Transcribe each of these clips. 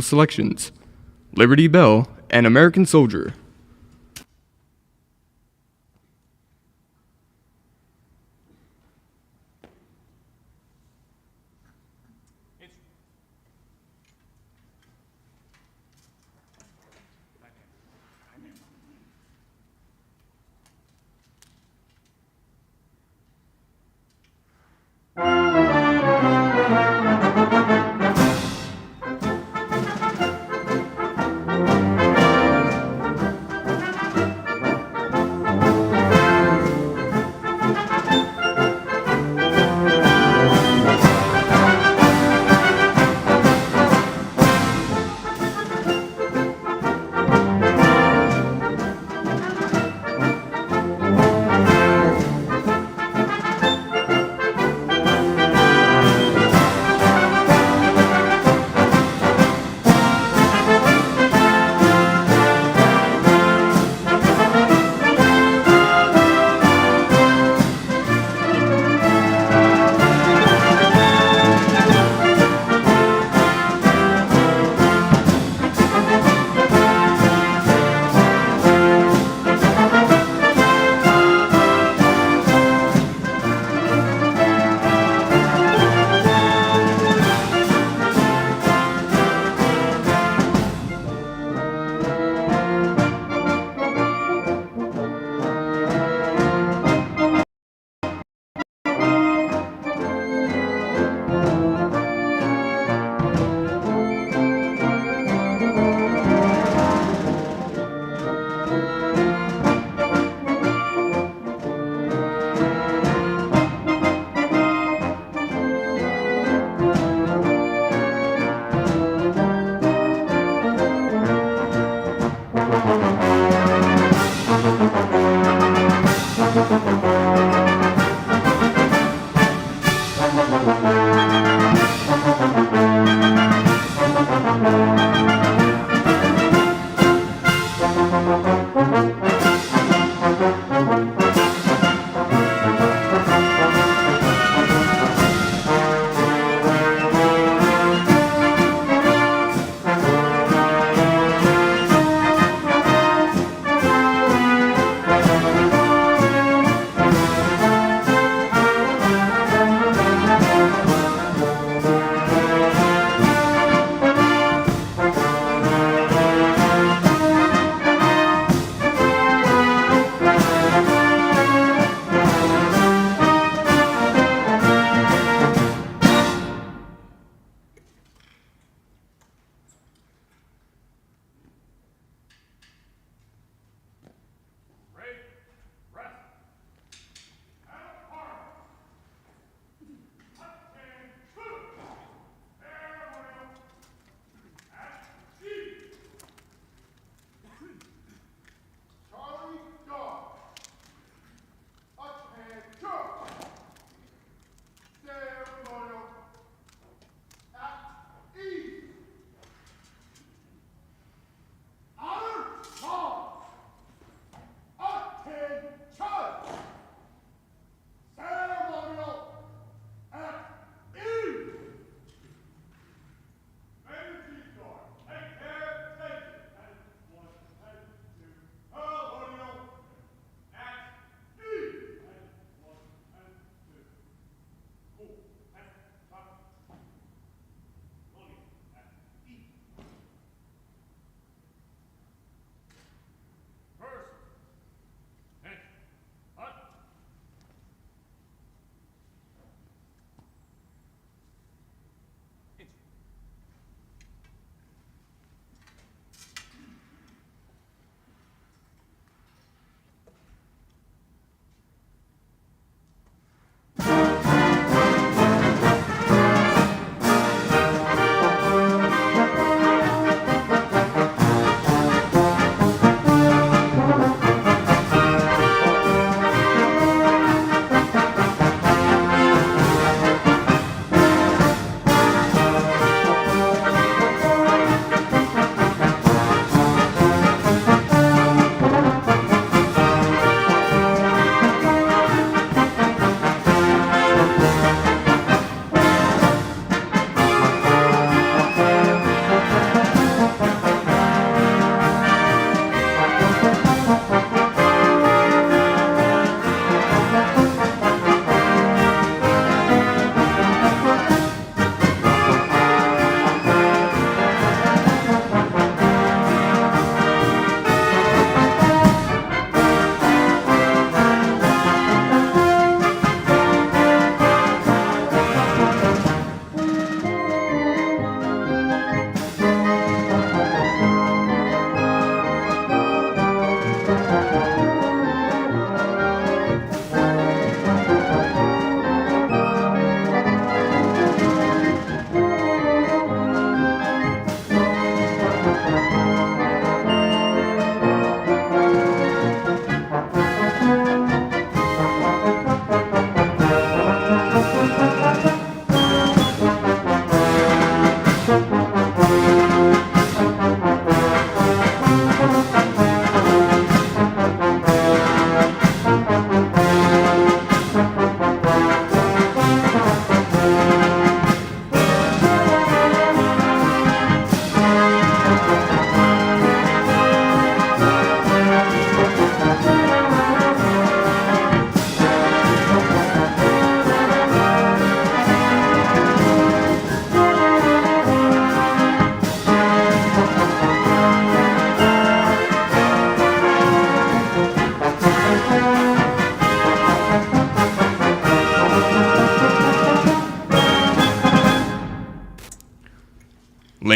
selections: Liberty Bell and American Soldier.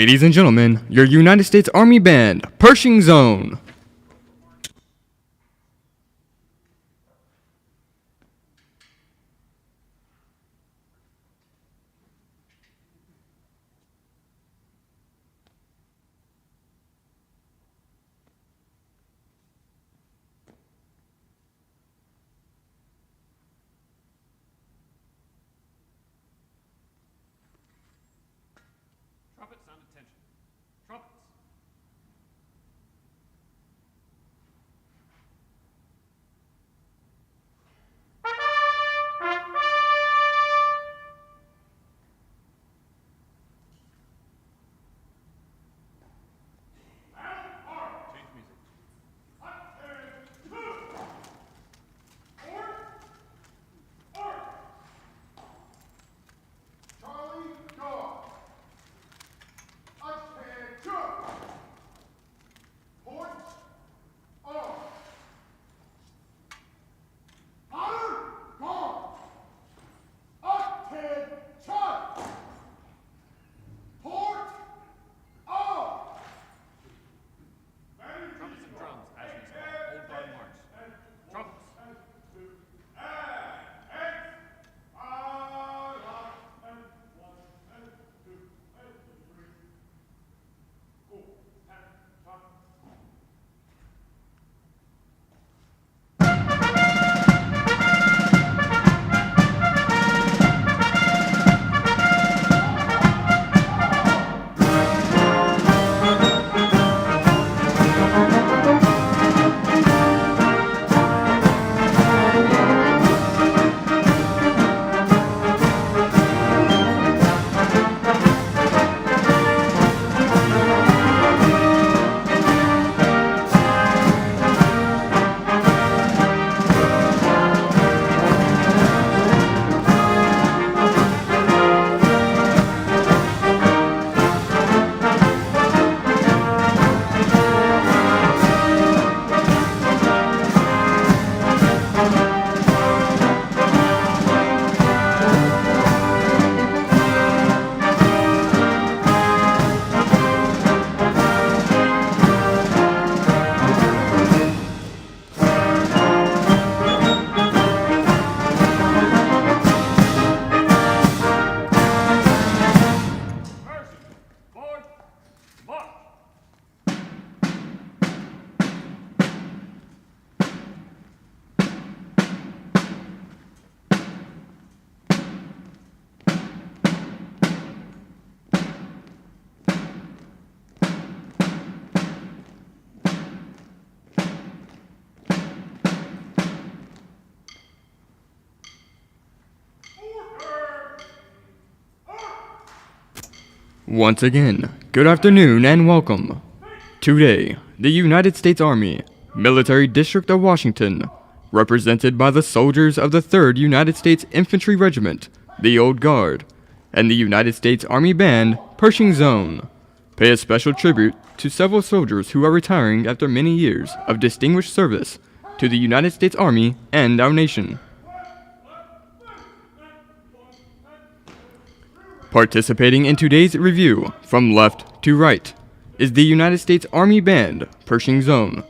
Ladies and gentlemen, your United States Army Band, Pershing Zone. Trumpets, sound attention. Trumpets. Change music. Charlie, go! Upstand, jump! Point, on! Honor, guard! Upstand, jump! Point, on! Trumpets and drums as we start. Old Guard march. Trumpets. Forward. March. Once again, good afternoon and welcome. Today, the United States Army, Military District of Washington, represented by the soldiers of the 3rd United States Infantry Regiment, the Old Guard, and the United States Army Band, Pershing Zone, pay a special tribute to several soldiers who are retiring after many years of distinguished service to the United States Army and our nation. Participating in today's review, from left to right, is the United States Army Band, Pershing Zone,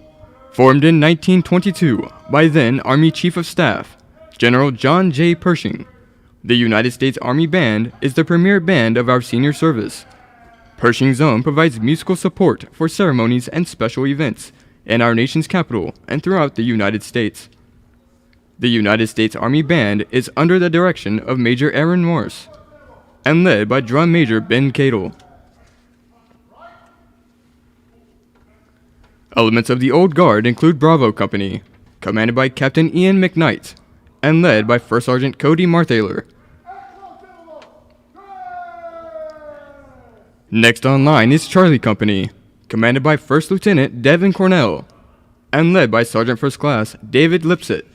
formed in 1922 by then Army Chief of Staff, General John J. Pershing. The United States Army Band is the premier band of our senior service. Pershing Zone provides musical support for ceremonies and special events in our nation's capital and throughout the United States. The United States Army Band is under the direction of Major Aaron Morse and led by Drum Major Ben Cadle. Elements of the Old Guard include Bravo Company, commanded by Captain Ian McKnight, and led by First Sergeant Cody Marthaler. Next on line is Charlie Company, commanded by First Lieutenant Devin Cornell, and led by Sergeant First Class David Lipsett.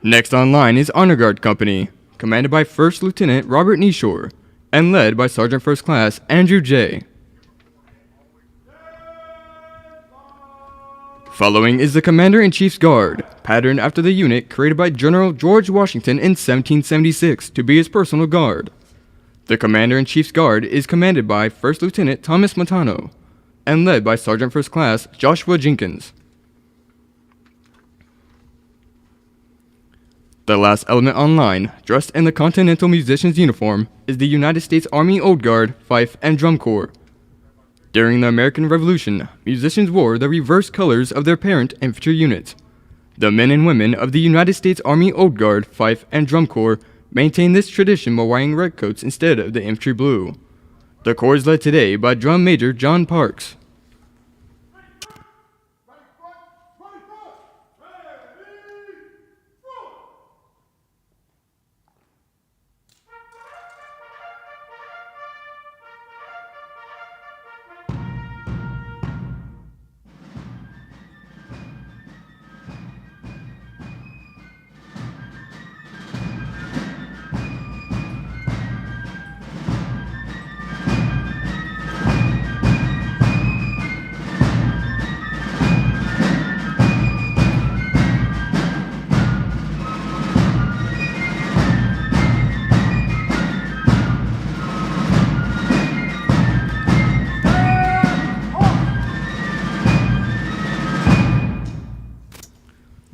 Next on line is Honor Guard Company, commanded by First Lieutenant Robert Neeshore, and led by Sergeant First Class Andrew J. Following is the Commander-in-Chief's Guard, patterned after the unit created by General George Washington in 1776 to be his personal guard. The Commander-in-Chief's Guard is commanded by First Lieutenant Thomas Montano and led by Sergeant First Class Joshua Jenkins. The last element online, dressed in the Continental Musician's uniform, is the United States Army Old Guard, Fife, and Drum Corps. During the American Revolution, musicians wore the reverse colors of their parent infantry units. The men and women of the United States Army Old Guard, Fife, and Drum Corps maintain this tradition by wearing red coats instead of the infantry blue. The Corps is led today by Drum Major John Parks.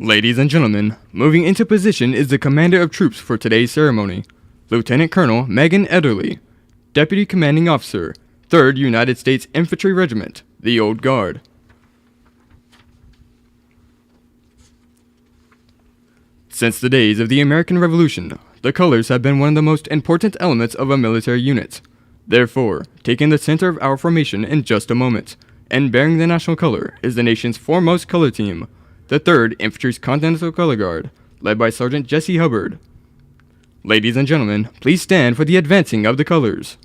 Ladies and gentlemen, moving into position is the Commander of Troops for today's ceremony, Lieutenant Colonel Megan Ederly, Deputy Commanding Officer, 3rd United States Infantry Regiment, the Old Guard. Since the days of the American Revolution, the colors have been one of the most important elements of a military unit. Therefore, taking the center of our formation in just a moment, and bearing the national color is the nation's foremost color team, the 3rd Infantry's Continental Color Guard, led by Sergeant Jesse Hubbard. Ladies and gentlemen, please stand for the advancing of the colors.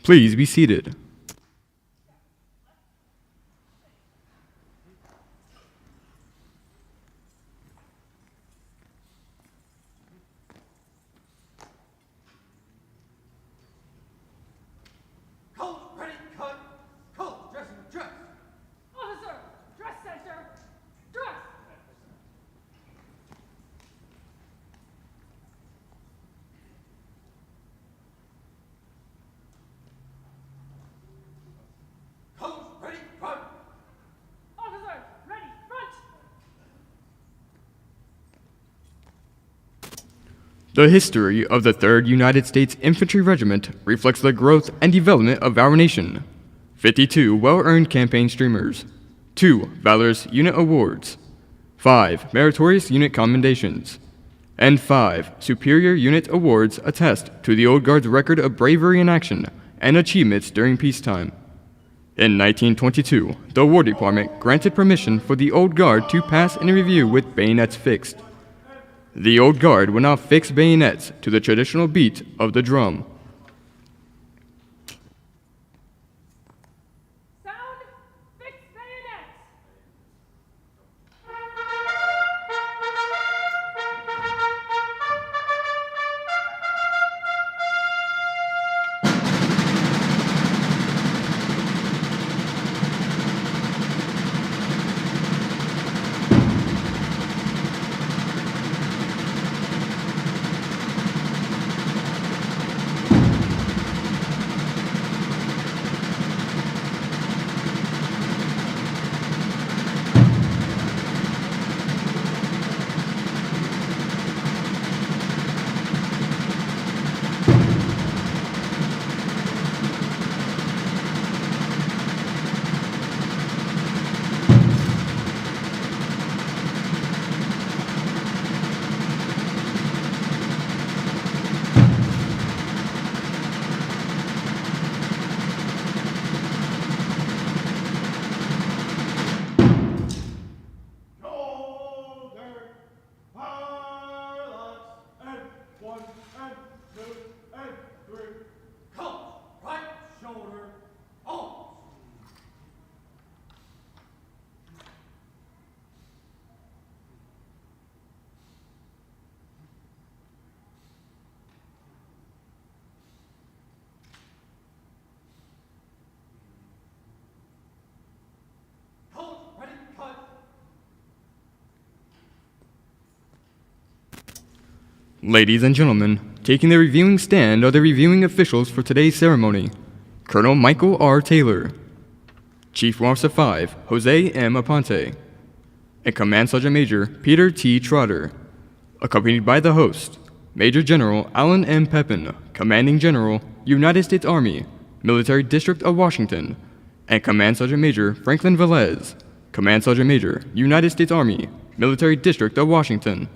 Please be seated. Colors ready, cut. Colors, dressing, dress. Officer, dress center, dress. Colors ready, front. Officer, ready, front. The history of the 3rd United States Infantry Regiment reflects the growth and development of our nation. 52 well-earned campaign streamers, 2 Valorous Unit Awards, 5 Meritorious Unit Commendations, and 5 Superior Unit Awards attest to the Old Guard's record of bravery in action and achievements during peacetime. In 1922, the War Department granted permission for the Old Guard to pass in review with bayonets fixed. The Old Guard will now fix bayonets to the traditional beat of the drum. Sound, fix bayonets. Shoulder, pilots, and 1 and 2 and 3. Colors, right shoulder, arms. Colors ready, cut. Ladies and gentlemen, taking the reviewing stand are the reviewing officials for today's ceremony. Colonel Michael R. Taylor, Chief Officer 5, Jose M. Aponte, and Command Sergeant Major Peter T. Trotter, accompanied by the host, Major General Alan M. Pepin, Commanding General, United States Army, Military District of Washington, and Command Sergeant Major Franklin Velez, Command Sergeant Major, United States Army, Military District of Washington.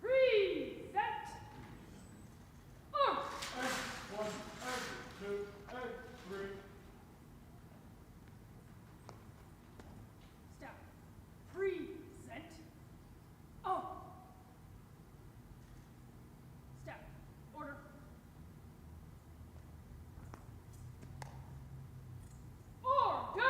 Reset. Arms. And 1 and 2 and 3. Step. Reset. Up. Step. Order. Order.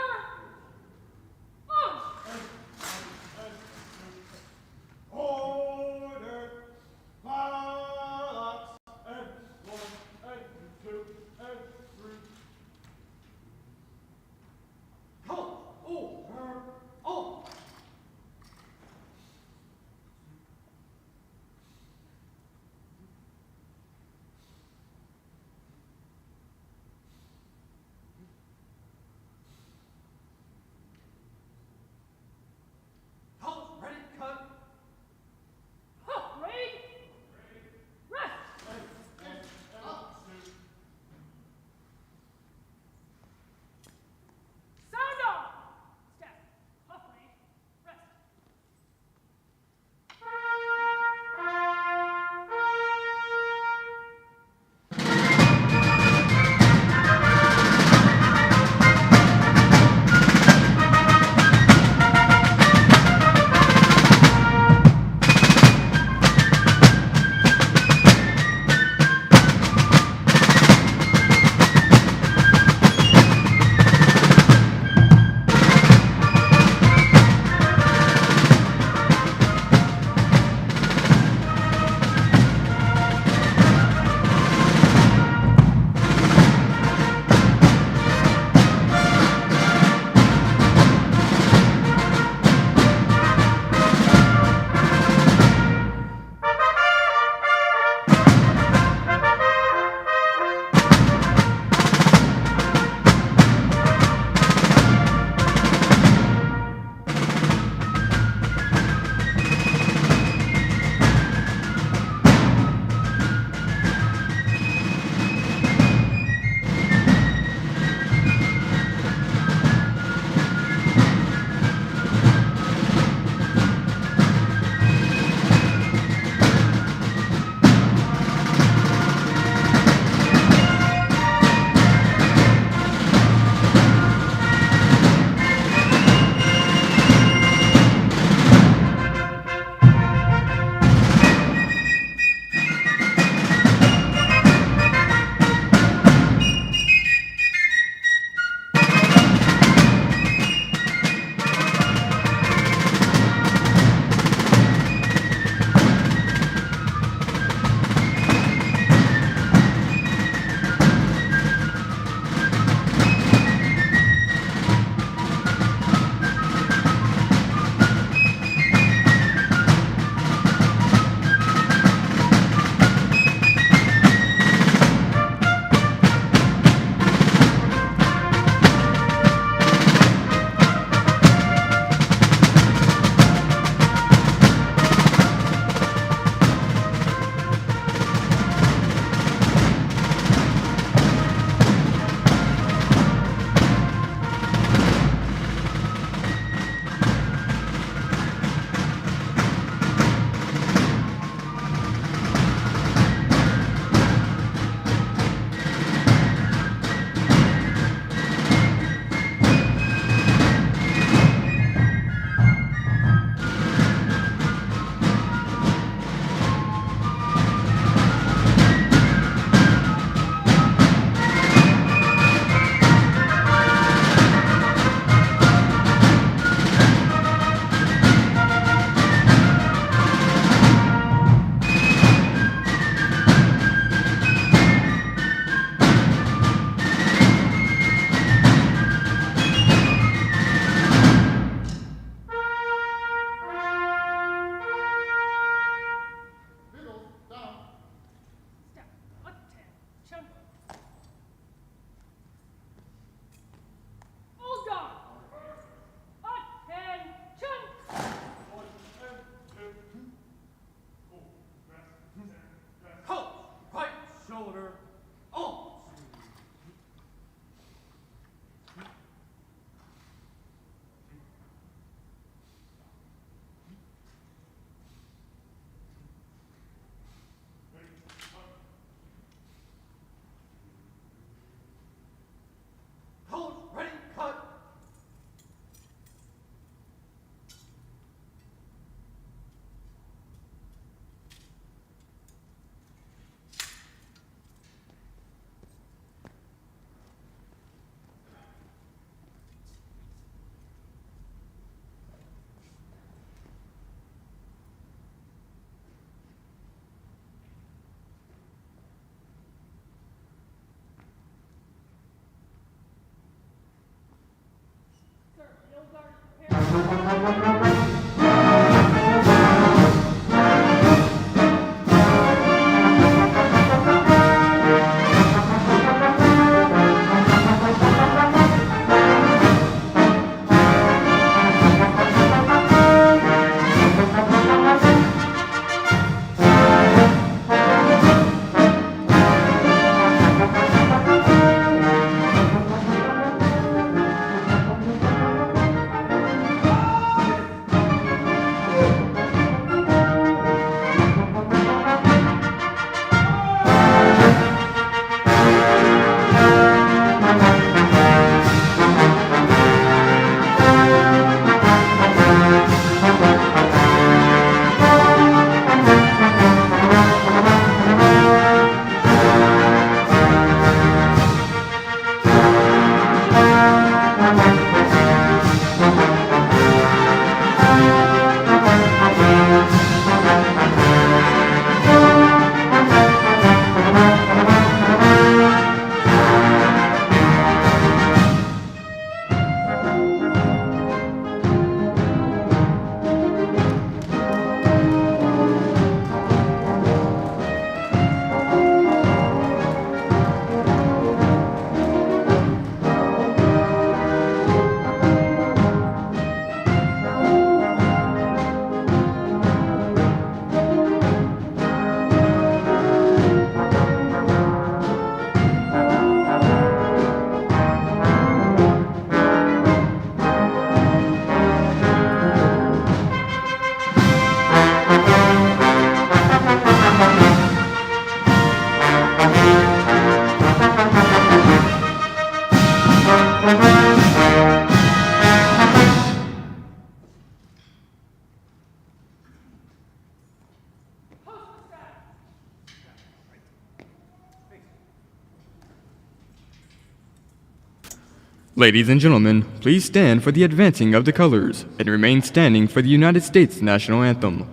Ladies and gentlemen, please stand for the advancing of the colors and remain standing for the United States national anthem.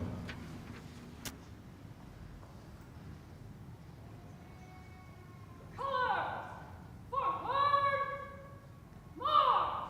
Colors! Forward! March!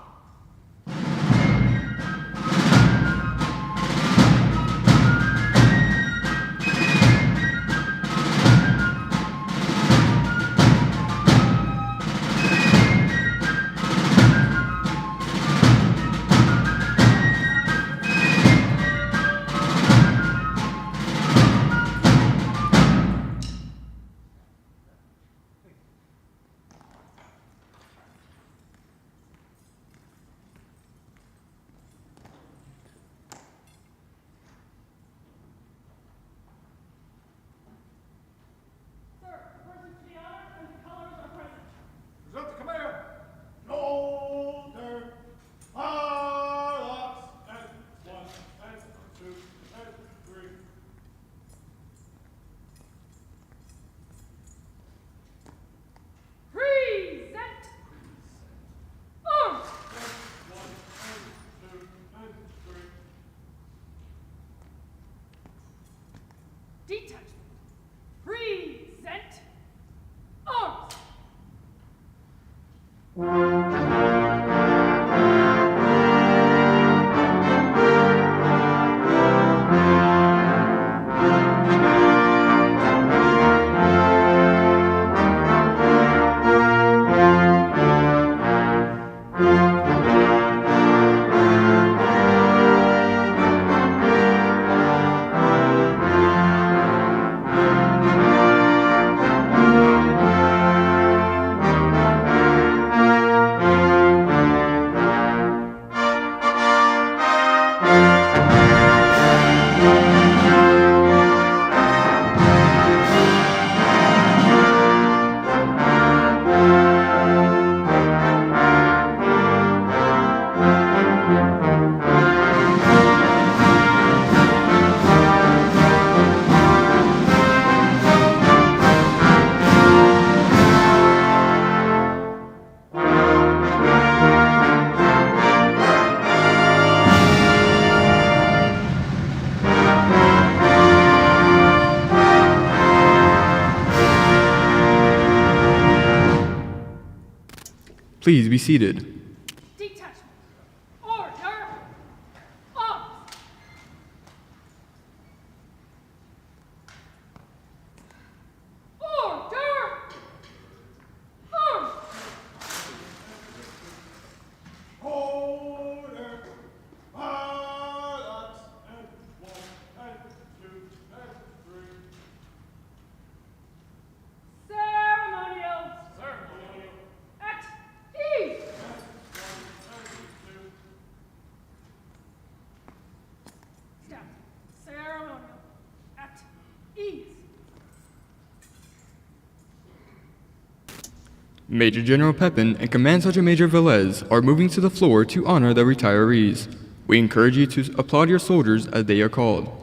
Sir, the person to be honored and the colors are present. Present the command. Shoulder. Fireworks. And 1, and 2, and 3. Present! Arms! 1, and 2, and 3. Detachment! Present! Arms! Please be seated. Detachment! Order! Arms! Order! Arms! Order. Fireworks. And 1, and 2, and 3. Ceremonial! Ceremonial. At ease! Staff. Ceremonial. At ease. Major General Pepin and Command Sergeant Major Velez are moving to the floor to honor the retirees. We encourage you to applaud your soldiers as they are called.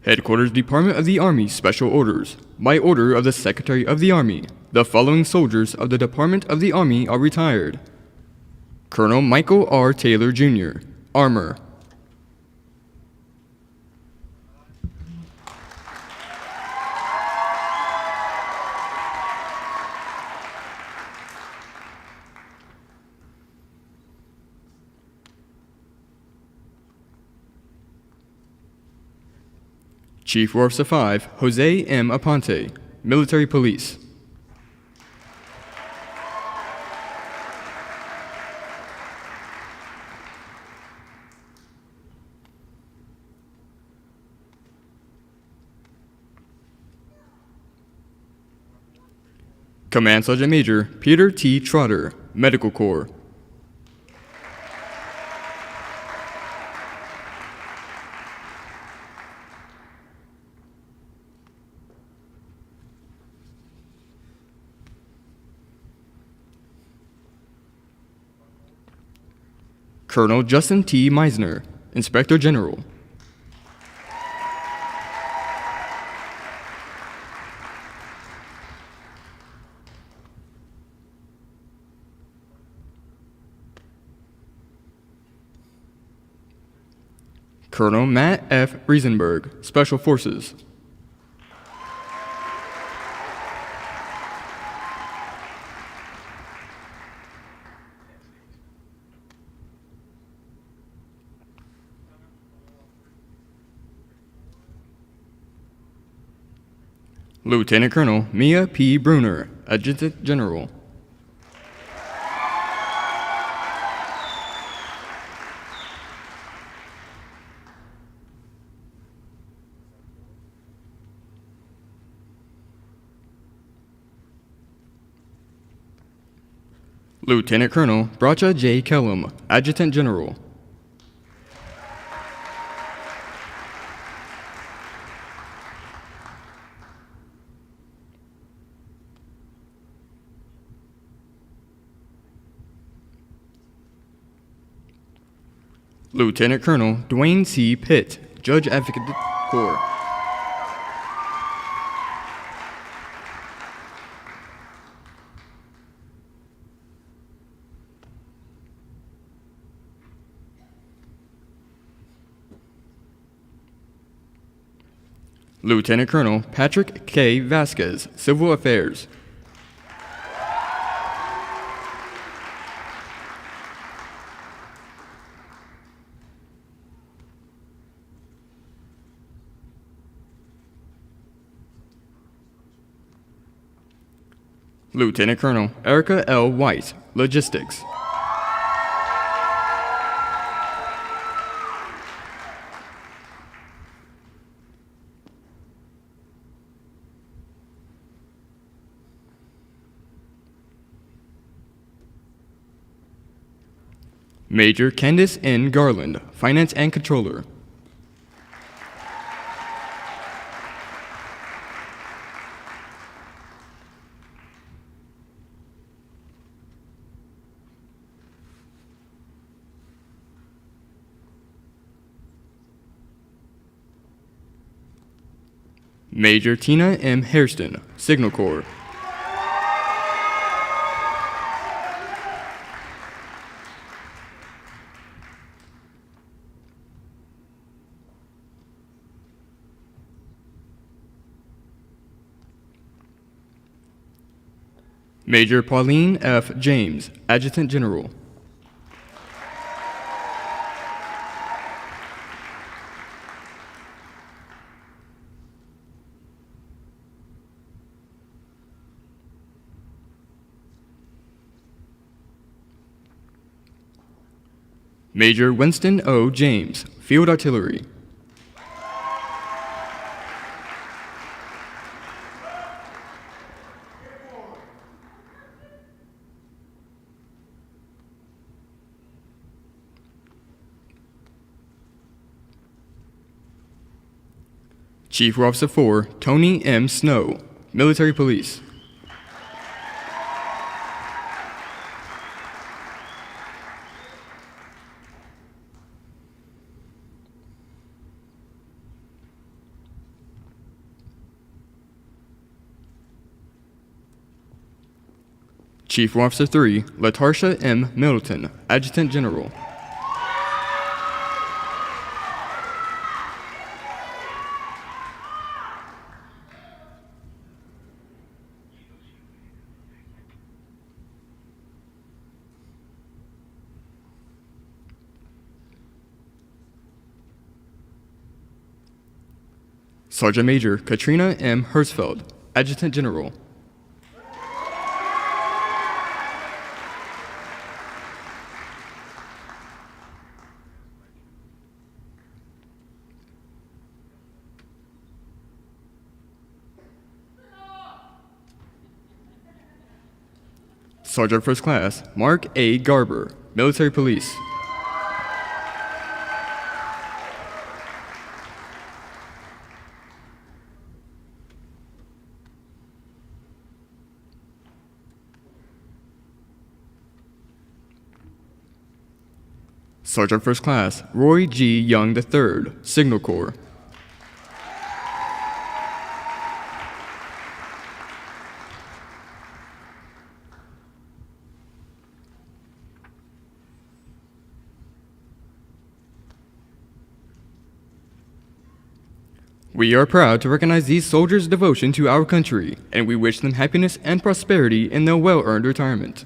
Headquarters Department of the Army Special Orders. By order of the Secretary of the Army, the following soldiers of the Department of the Army are retired. Colonel Michael R. Taylor, Jr., Armor. Chief War Officer 5, Jose M. Aponte, Military Police. Command Sergeant Major Peter T. Trotter, Medical Corps. Colonel Justin T. Meisner, Inspector General. Colonel Matt F. Riesenberg, Special Forces. Lieutenant Colonel Mia P. Bruner, Adjutant General. Lieutenant Colonel Bracha J. Kellum, Adjutant General. Lieutenant Colonel Dwayne C. Pitt, Judge Advocate Corps. Lieutenant Colonel Patrick K. Vasquez, Civil Affairs. Lieutenant Colonel Erica L. White, Logistics. Major Candace N. Garland, Finance and Controller. Major Tina M. Hairston, Signal Corps. Major Pauline F. James, Adjutant General. Major Winston O. James, Field Artillery. Chief Officer 4, Tony M. Snow, Military Police. Chief War Officer 3, Latarsha M. Middleton, Adjutant General. Sergeant Major Katrina M. Hersfeld, Adjutant General. Sergeant First Class Mark A. Garber, Military Police. Sergeant First Class Roy G. Young III, Signal Corps. We are proud to recognize these soldiers' devotion to our country, and we wish them happiness and prosperity in their well-earned retirement.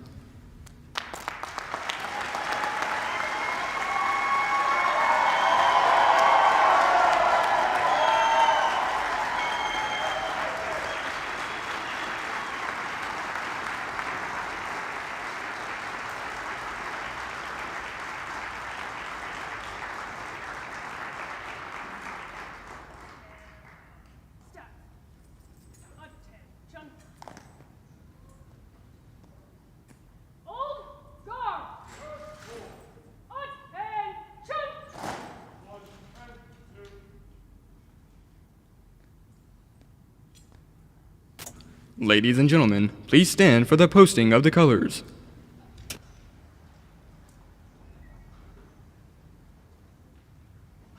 Step. Attention. Old guard. Attention. One and two. Ladies and gentlemen, please stand for the posting of the colors.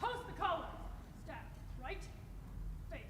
Post the colors. Step. Right. Face.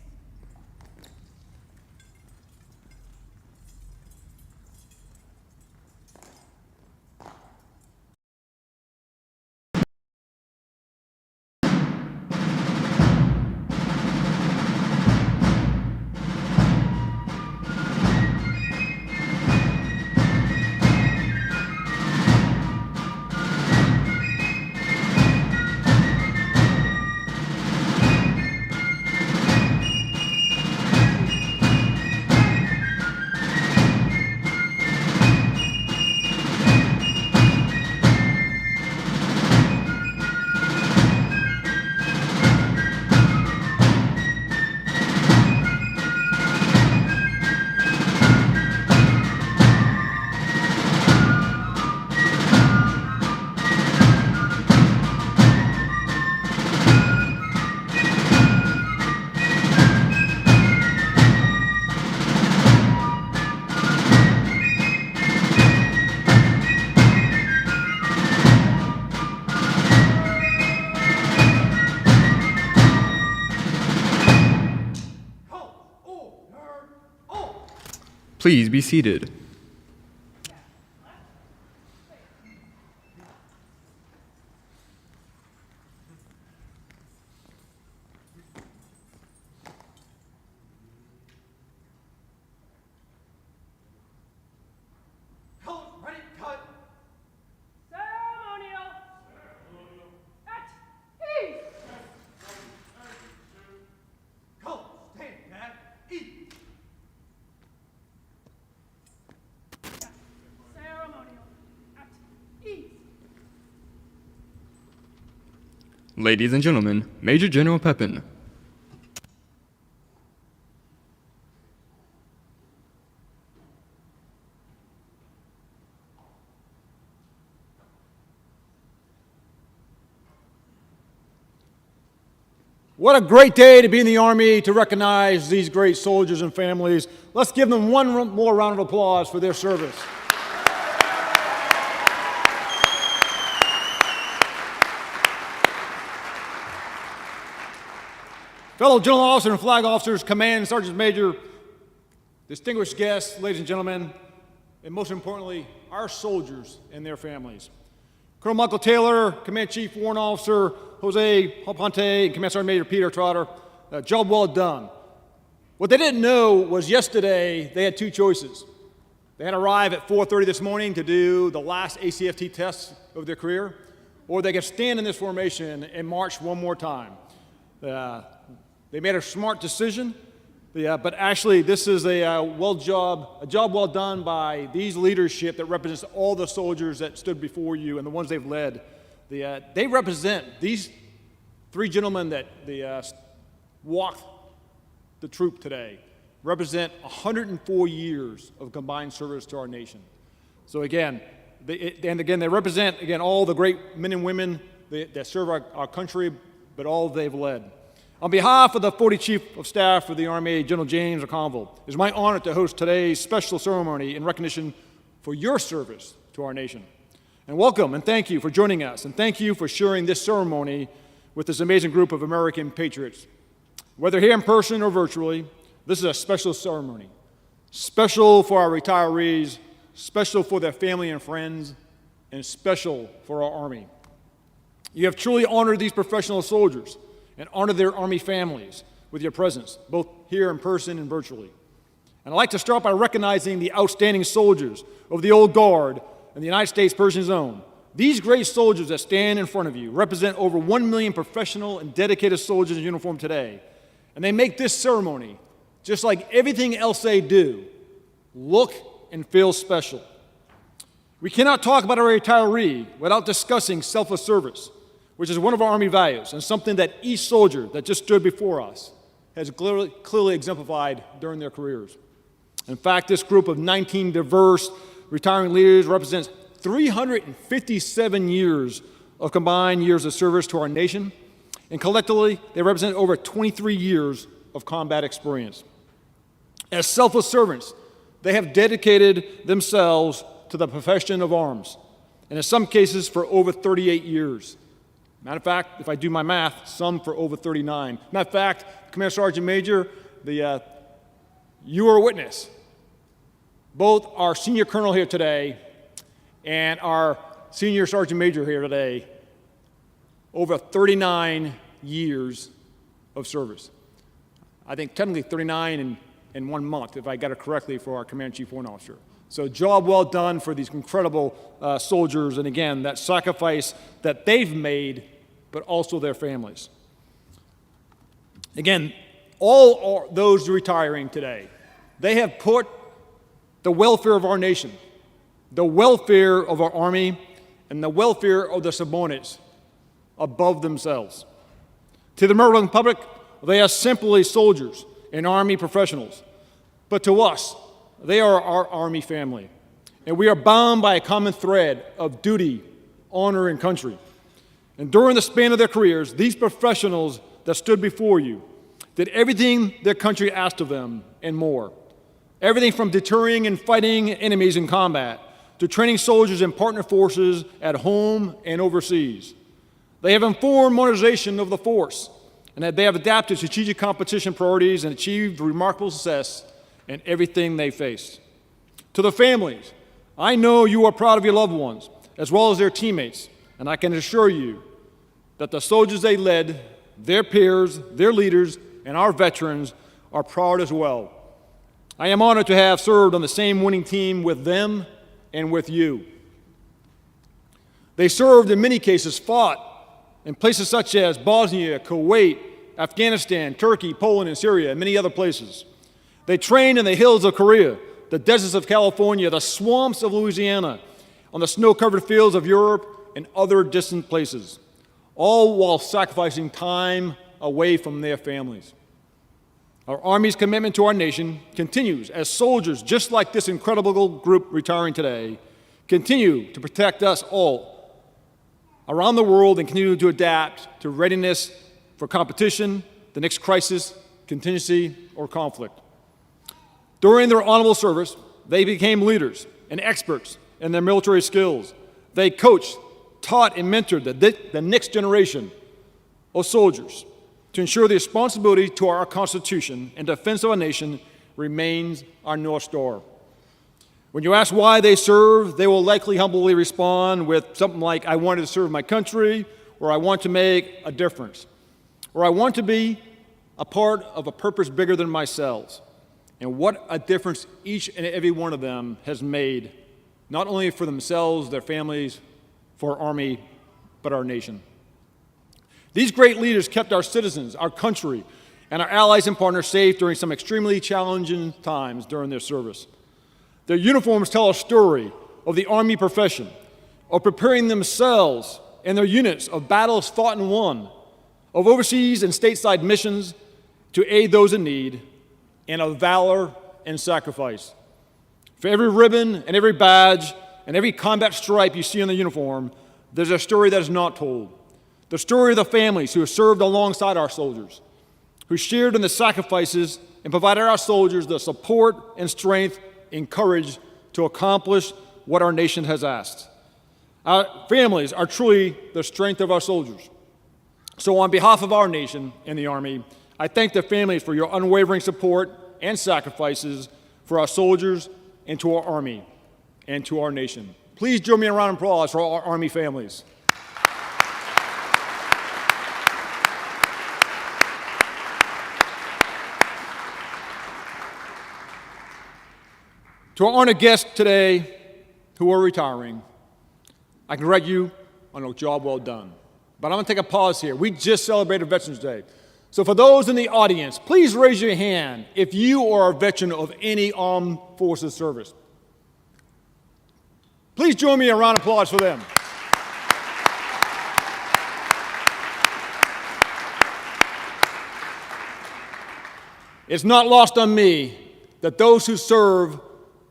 Please be seated. Colors, ready, cut. Ceremonial. At ease. Colors, stand at ease. Ceremonial. At ease. Ladies and gentlemen, Major General Pepin. What a great day to be in the Army, to recognize these great soldiers and families. Let's give them one more round of applause for their service. Fellow general officers and flag officers, command, sergeant major, distinguished guests, ladies and gentlemen, and most importantly, our soldiers and their families. Colonel Michael Taylor, Command Chief Warrant Officer Jose Hoponte, and Command Sergeant Major Peter Trotter, job well done. What they didn't know was yesterday they had two choices. They had to arrive at 4:30 this morning to do the last ACFT test of their career, or they could stand in this formation and march one more time. They made a smart decision, but actually this is a job well done by these leadership that represents all the soldiers that stood before you and the ones they've led. They represent these three gentlemen that walked the troop today, represent 104 years of combined service to our nation. So again, they represent, again, all the great men and women that serve our country, but all they've led. On behalf of the 40 Chief of Staff of the Army, General James McConville, it is my honor to host today's special ceremony in recognition for your service to our nation. And welcome and thank you for joining us, and thank you for sharing this ceremony with this amazing group of American patriots. Whether here in person or virtually, this is a special ceremony. Special for our retirees, special for their family and friends, and special for our Army. You have truly honored these professional soldiers and honored their Army families with your presence, both here in person and virtually. And I'd like to start by recognizing the outstanding soldiers of the Old Guard and the United States Pershing Zone. These great soldiers that stand in front of you represent over 1 million professional and dedicated soldiers in uniform today. And they make this ceremony, just like everything else they do, look and feel special. We cannot talk about a retiree without discussing selfless service, which is one of our Army values and something that each soldier that just stood before us has clearly exemplified during their careers. In fact, this group of 19 diverse retiring leaders represents 357 years of combined years of service to our nation, and collectively, they represent over 23 years of combat experience. As selfless servants, they have dedicated themselves to the profession of arms, and in some cases for over 38 years. Matter of fact, if I do my math, some for over 39. Matter of fact, Command Sergeant Major, you are a witness. Both our senior colonel here today and our senior sergeant major here today, over 39 years of service. I think technically 39 in 1 month, if I got it correctly, for our Command Chief Warrant Officer. So job well done for these incredible soldiers, and again, that sacrifice that they've made, but also their families. Again, all those retiring today, they have put the welfare of our nation, the welfare of our Army, and the welfare of the subordinates above themselves. To the American public, they are simply soldiers and Army professionals. But to us, they are our Army family. And we are bound by a common thread of duty, honor, and country. And during the span of their careers, these professionals that stood before you did everything their country asked of them and more. Everything from deterring and fighting enemies in combat to training soldiers in partner forces at home and overseas. They have informed modernization of the force, and that they have adapted strategic competition priorities and achieved remarkable success in everything they faced. To the families, I know you are proud of your loved ones, as well as their teammates, and I can assure you that the soldiers they led, their peers, their leaders, and our veterans are proud as well. I am honored to have served on the same winning team with them and with you. They served, in many cases, fought in places such as Bosnia, Kuwait, Afghanistan, Turkey, Poland, and Syria, and many other places. They trained in the hills of Korea, the deserts of California, the swamps of Louisiana, on the snow-covered fields of Europe, and other distant places, all while sacrificing time away from their families. Our Army's commitment to our nation continues as soldiers, just like this incredible group retiring today, continue to protect us all around the world and continue to adapt to readiness for competition, the next crisis, contingency, or conflict. During their honorable service, they became leaders and experts in their military skills. They coached, taught, and mentored the next generation of soldiers to ensure the responsibility to our Constitution and defense of our nation remains our North Star. When you ask why they serve, they will likely humbly respond with something like, I wanted to serve my country, or I want to make a difference, or I want to be a part of a purpose bigger than myself. And what a difference each and every one of them has made, not only for themselves, their families, for our Army, but our nation. These great leaders kept our citizens, our country, and our allies and partners safe during some extremely challenging times during their service. Their uniforms tell a story of the Army profession, of preparing themselves and their units of battles fought and won, of overseas and stateside missions to aid those in need, and of valor and sacrifice. For every ribbon and every badge and every combat stripe you see on the uniform, there's a story that is not told. The story of the families who have served alongside our soldiers, who shared in the sacrifices and provided our soldiers the support and strength and courage to accomplish what our nation has asked. Our families are truly the strength of our soldiers. So on behalf of our nation and the Army, I thank the families for your unwavering support and sacrifices for our soldiers and to our Army and to our nation. Please join me in a round of applause for our Army families. To our honored guests today who are retiring, I congratulate you on a job well done. But I'm going to take a pause here. We just celebrated Veterans Day. So for those in the audience, please raise your hand if you are a veteran of any armed forces service. Please join me in a round of applause for them. It's not lost on me that those who serve,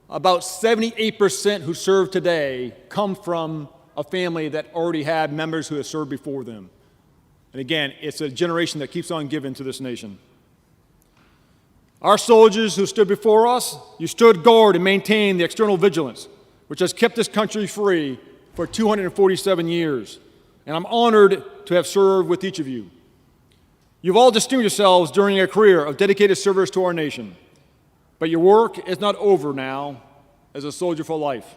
about 78% who serve today, come from a family that already had members who have served before them. And again, it's a generation that keeps on giving to this nation. Our soldiers who stood before us, you stood guard and maintained the external vigilance, which has kept this country free for 247 years. And I'm honored to have served with each of you. You've all distinguished yourselves during a career of dedicated service to our nation. But your work is not over now as a soldier for life.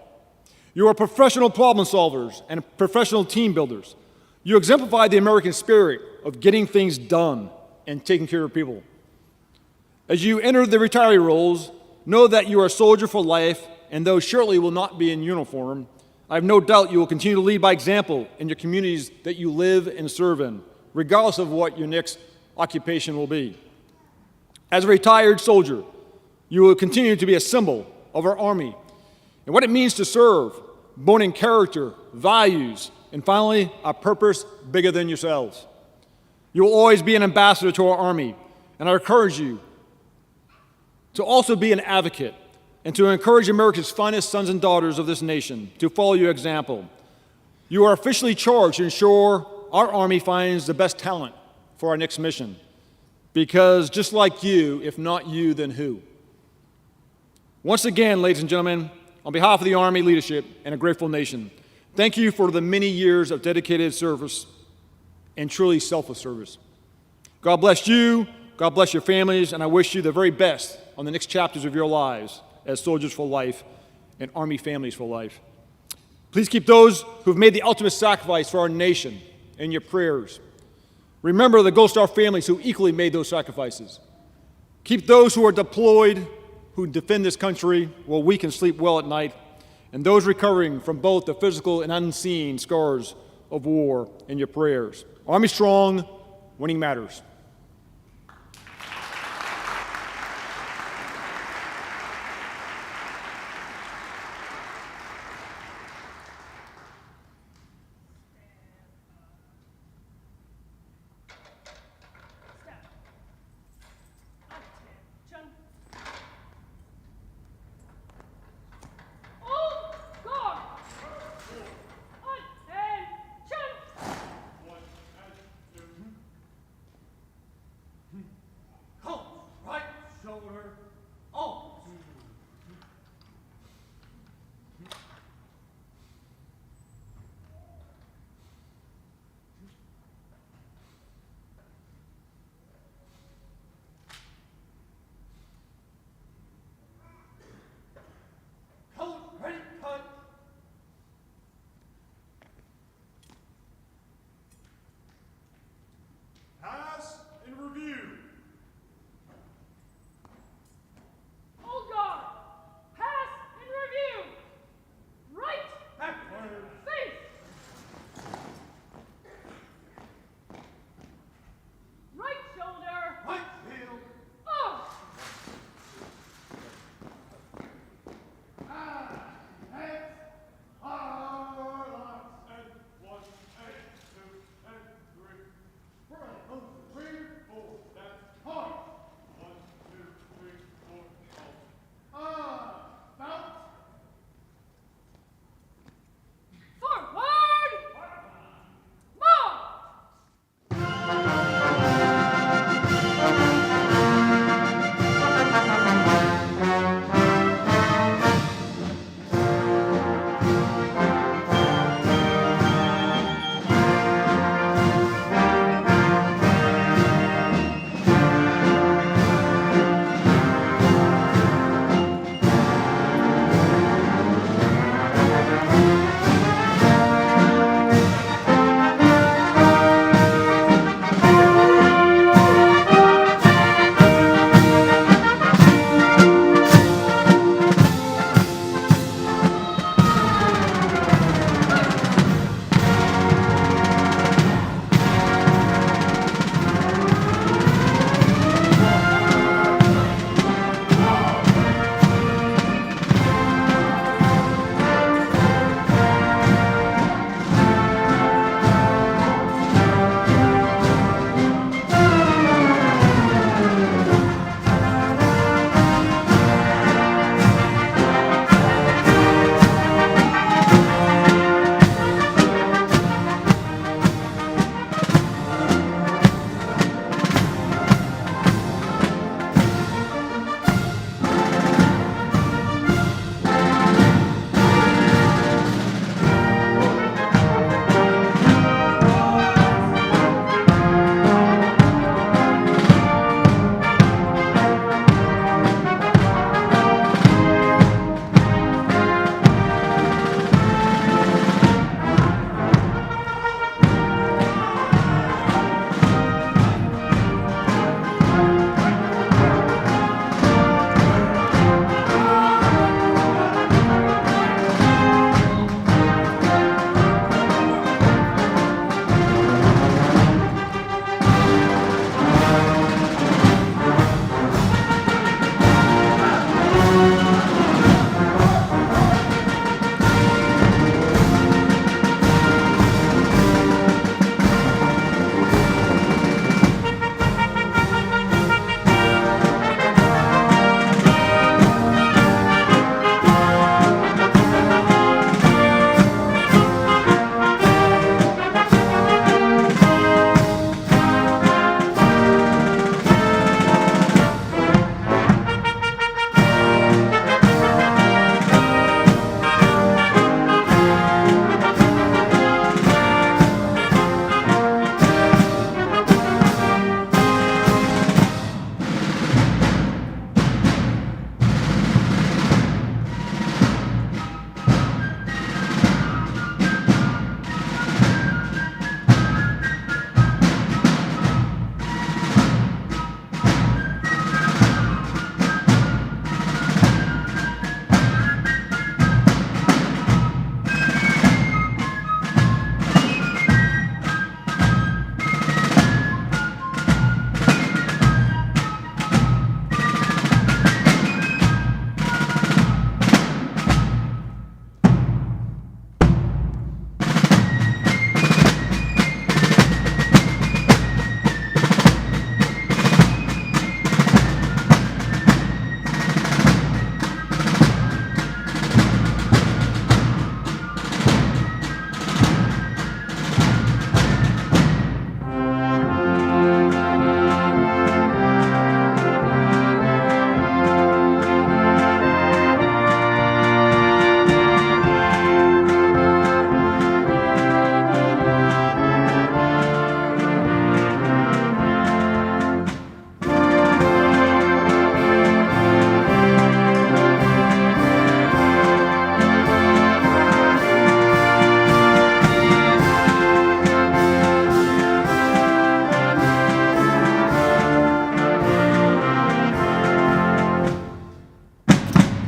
You are professional problem solvers and professional team builders. You exemplify the American spirit of getting things done and taking care of people. As you enter the retiree roles, know that you are a soldier for life, and though surely will not be in uniform, I have no doubt you will continue to lead by example in your communities that you live and serve in, regardless of what your next occupation will be. As a retired soldier, you will continue to be a symbol of our Army and what it means to serve, born in character, values, and finally, a purpose bigger than yourselves. You will always be an ambassador to our Army, and I encourage you to also be an advocate and to encourage America's finest sons and daughters of this nation to follow your example. You are officially charged to ensure our Army finds the best talent for our next mission, because just like you, if not you, then who? Once again, ladies and gentlemen, on behalf of the Army leadership and a grateful nation, thank you for the many years of dedicated service and truly selfless service. God bless you, God bless your families, and I wish you the very best on the next chapters of your lives as soldiers for life and Army families for life. Please keep those who've made the ultimate sacrifice for our nation in your prayers. Remember the Gold Star families who equally made those sacrifices. Keep those who are deployed, who defend this country while we can sleep well at night, and those recovering from both the physical and unseen scars of war in your prayers. Army strong, winning matters.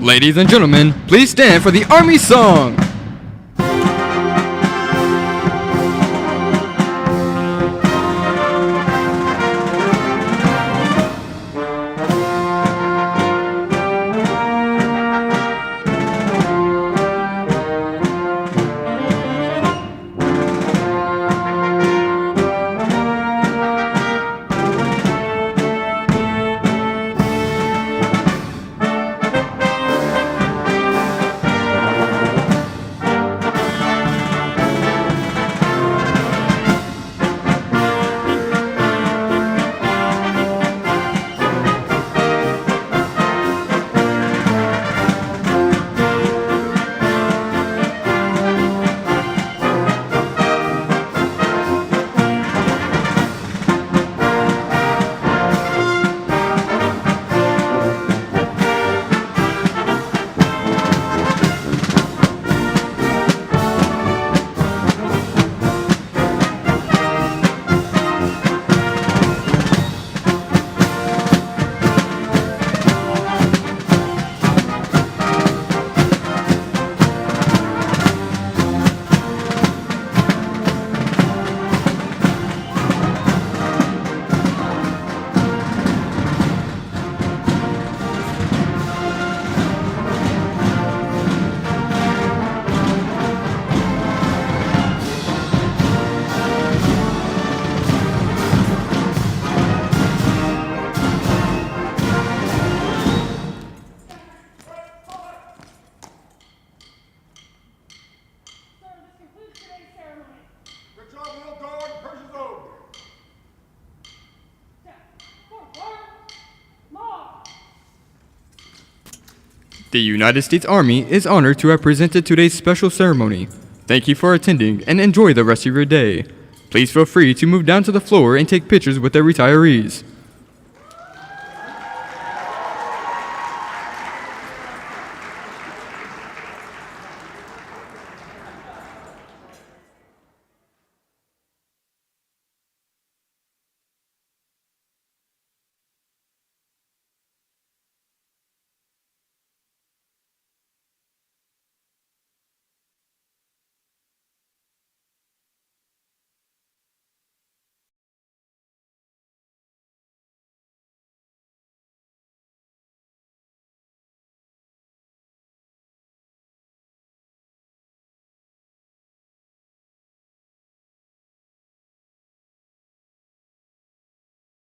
Ladies and gentlemen, please stand for the Army song. Sir, this concludes today's ceremony. Good job, little dog. Persia's over. Step forward. March. The United States Army is honored to have presented today's special ceremony. Thank you for attending and enjoy the rest of your day. Please feel free to move down to the floor and take pictures with the retirees.